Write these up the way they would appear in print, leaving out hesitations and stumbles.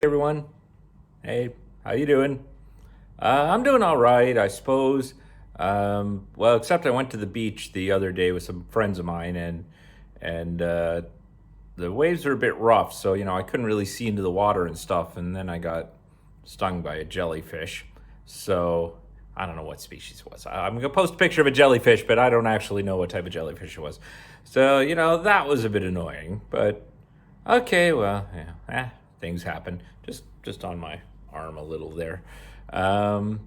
Everyone. Hey, how you doing? I'm doing all right, I suppose. Well, except I went to the beach the other day with some friends of mine, and the waves are a bit rough, so I couldn't really see into the water and stuff. And then I got stung by a jellyfish. So I don't know what species it was. I'm gonna post a picture of a jellyfish, but I don't actually know what type of jellyfish it was. So that was a bit annoying, but okay, well, yeah, things happen. Just on my arm a little there. Um,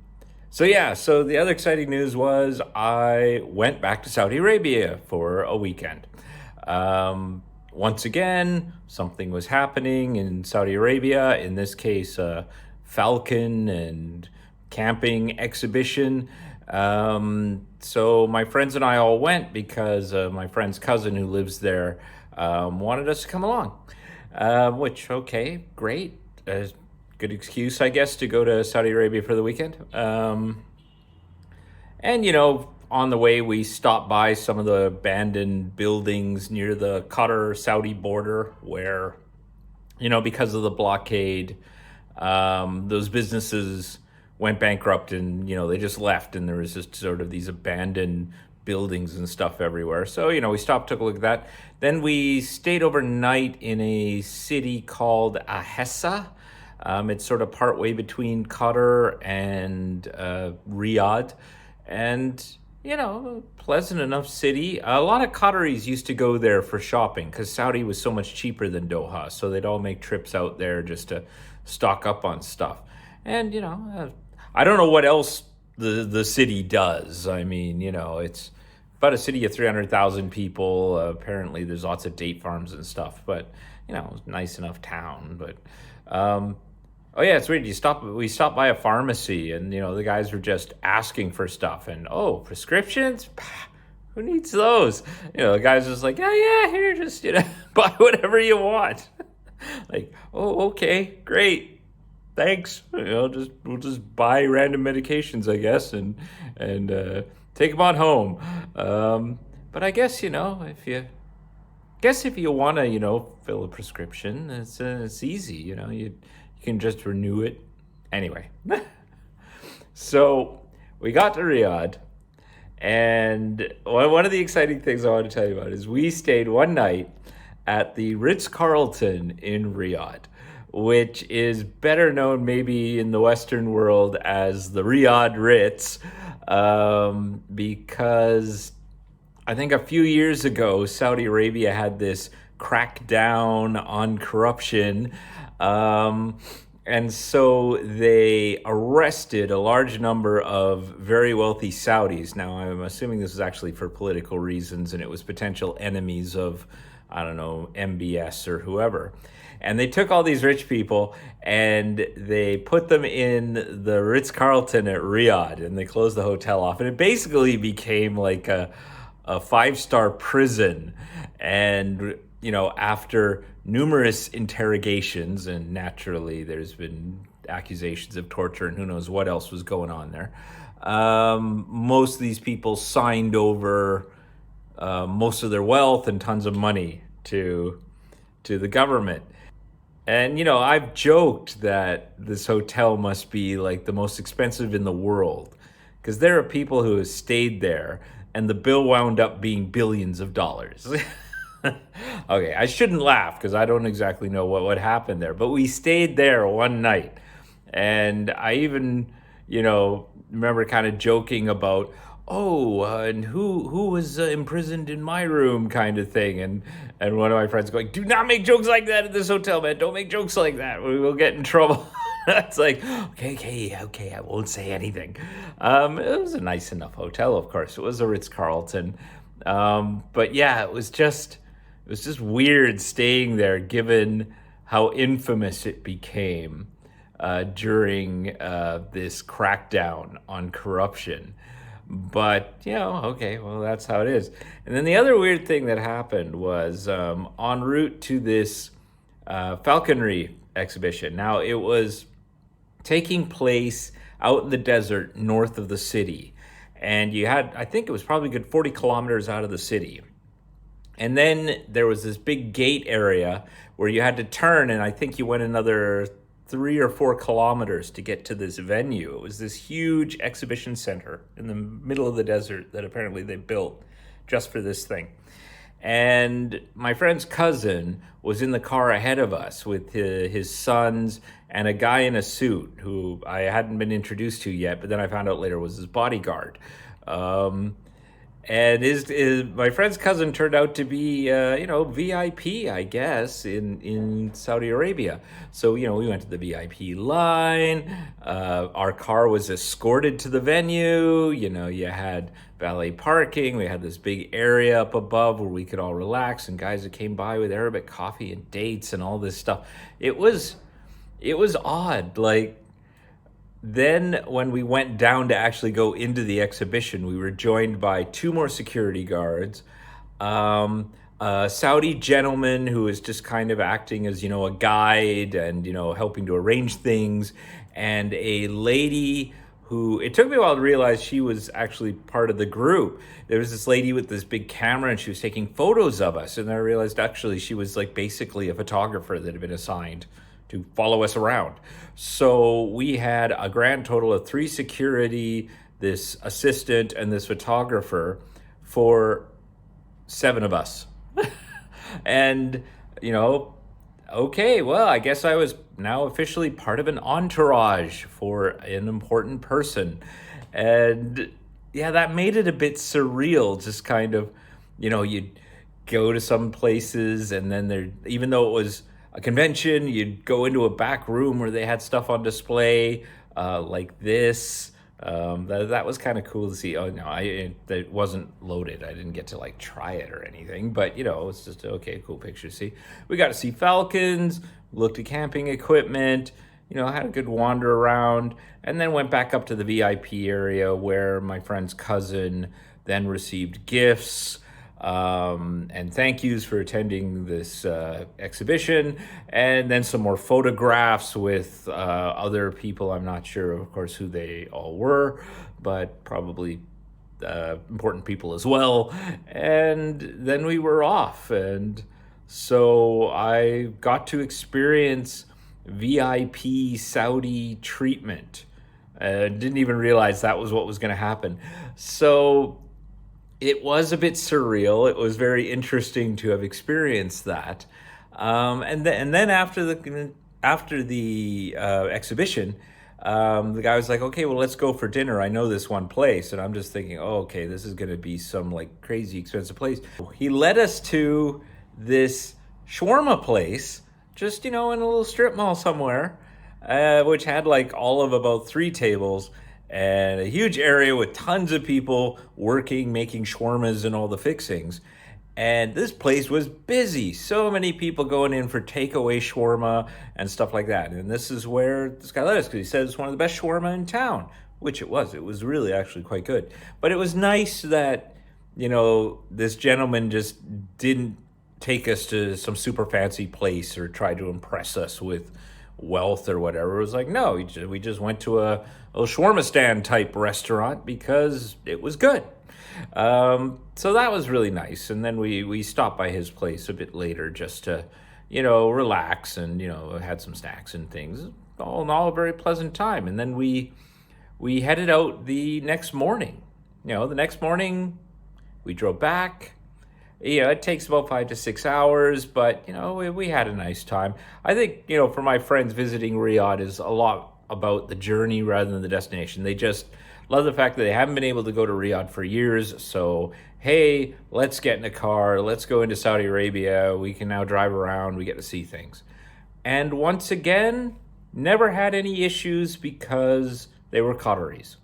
so the other exciting news was I went back to Saudi Arabia for a weekend. Once again, something was happening in Saudi Arabia. In this case, falcon and camping exhibition. So my friends and I all went because my friend's cousin who lives there wanted us to come along. Which, okay, great. Good excuse, I guess, to go to Saudi Arabia for the weekend. And, on the way, we stopped by some of the abandoned buildings near the Qatar Saudi border where, because of the blockade, those businesses went bankrupt and, they just left. And there was just sort of these abandoned buildings and stuff everywhere. So, we stopped, took a look at that. Then we stayed overnight in a city called Ahessa. It's sort of partway between Qatar and Riyadh. And, pleasant enough city. A lot of Qataris used to go there for shopping because Saudi was so much cheaper than Doha. So they'd all make trips out there just to stock up on stuff. And, I don't know what else the city does. I mean, it's about a city of 300,000 people. Apparently, there's lots of date farms and stuff, but it's a nice enough town. But oh yeah, it's weird. We stopped by a pharmacy, and the guys were just asking for stuff, and prescriptions. Who needs those? The guy's just like, yeah, here, just buy whatever you want. Like, oh, okay, great. Thanks. We'll just buy random medications, I guess, and take them on home. But I guess if you want to fill a prescription, it's easy. You can just renew it anyway. So we got to Riyadh, and one of the exciting things I want to tell you about is we stayed one night at the Ritz-Carlton in Riyadh, which is better known maybe in the Western world as the Riyadh Ritz, because I think a few years ago, Saudi Arabia had this crackdown on corruption. And so they arrested a large number of very wealthy Saudis. Now, I'm assuming this was actually for political reasons, and it was potential enemies of, I don't know, MBS or whoever. And they took all these rich people and they put them in the Ritz-Carlton at Riyadh, and they closed the hotel off. And it basically became like a five-star prison. And, after numerous interrogations, and naturally there's been accusations of torture and who knows what else was going on there, most of these people signed over most of their wealth and tons of money to the government. And, I've joked that this hotel must be like the most expensive in the world because there are people who have stayed there and the bill wound up being billions of dollars. Okay, I shouldn't laugh because I don't exactly know what happened there, but we stayed there one night. And I even, remember kind of joking about, and who was imprisoned in my room kind of thing. And one of my friends going, do not make jokes like that at this hotel, man. Don't make jokes like that. We will get in trouble. It's like, okay, I won't say anything. It was a nice enough hotel, of course. It was a Ritz-Carlton. But yeah, it was just weird staying there given how infamous it became during this crackdown on corruption. But, okay, well, that's how it is. And then the other weird thing that happened was en route to this falconry exhibition. Now, it was taking place out in the desert north of the city. And you had, I think it was probably a good 40 kilometers out of the city. And then there was this big gate area where you had to turn, and I think you went another 3 or 4 kilometers to get to this venue. It was this huge exhibition center in the middle of the desert that apparently they built just for this thing. And my friend's cousin was in the car ahead of us with his sons and a guy in a suit who I hadn't been introduced to yet, but then I found out later was his bodyguard. And my friend's cousin turned out to be, VIP, I guess, in Saudi Arabia. So, we went to the VIP line. Our car was escorted to the venue. You had valet parking. We had this big area up above where we could all relax. And guys that came by with Arabic coffee and dates and all this stuff. It was odd. Like, then when we went down to actually go into the exhibition, we were joined by 2 more security guards, a Saudi gentleman who is just kind of acting as, a guide and, helping to arrange things, and a lady who, it took me a while to realize she was actually part of the group. There was this lady with this big camera and she was taking photos of us. And then I realized actually she was like basically a photographer that had been assigned to follow us around. So we had a grand total of 3 security, this assistant, and this photographer for 7 of us. And, okay, well, I guess I was now officially part of an entourage for an important person. And yeah, that made it a bit surreal, just kind of, you'd go to some places and then even though it was a convention, you'd go into a back room where they had stuff on display, like this. That was kind of cool to see. Oh no, it wasn't loaded. I didn't get to like try it or anything, but it's just okay, cool picture to see. We got to see falcons, looked at camping equipment, had a good wander around, and then went back up to the VIP area where my friend's cousin then received gifts. And thank yous for attending this exhibition, and then some more photographs with other people. I'm not sure, of course, who they all were, but probably important people as well. And then we were off, and so I got to experience VIP Saudi treatment. Didn't even realize that was what was going to happen. So it was a bit surreal. It was very interesting to have experienced that. And then after the exhibition, the guy was like, okay, well, let's go for dinner. I know this one place. And I'm just thinking, oh, okay, this is going to be some like crazy expensive place. He led us to this shawarma place, just, in a little strip mall somewhere, which had like all of about 3 tables and a huge area with tons of people working, making shawarmas and all the fixings. And this place was busy. So many people going in for takeaway shawarma and stuff like that. And this is where this guy led us, because he said it's one of the best shawarma in town, which it was. It was really actually quite good. But it was nice that, this gentleman just didn't take us to some super fancy place or try to impress us with wealth or whatever. It was like, no, we just went to a shawarma stand type restaurant because it was good. So that was really nice. And then we stopped by his place a bit later just to, relax and, had some snacks and things. All in all, a very pleasant time. And then we headed out the next morning. The next morning we drove back. It takes about 5 to 6 hours, but, we had a nice time. I think, for my friends, visiting Riyadh is a lot about the journey rather than the destination. They just love the fact that they haven't been able to go to Riyadh for years. So, hey, let's get in a car. Let's go into Saudi Arabia. We can now drive around. We get to see things. And once again, never had any issues because they were Qataris.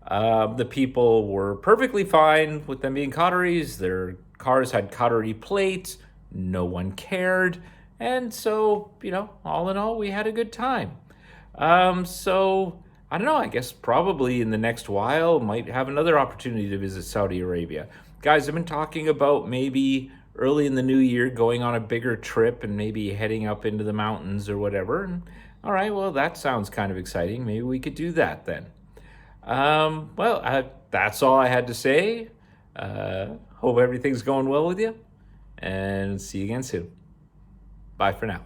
The people were perfectly fine with them being Qataris. Their cars had Qatari plates. No one cared. And so, all in all, we had a good time. So, I don't know, I guess probably in the next while, might have another opportunity to visit Saudi Arabia. Guys, I've been talking about maybe early in the new year going on a bigger trip and maybe heading up into the mountains or whatever. And, all right, well, that sounds kind of exciting. Maybe we could do that then. That's all I had to say. Hope everything's going well with you, and see you again soon. Bye for now.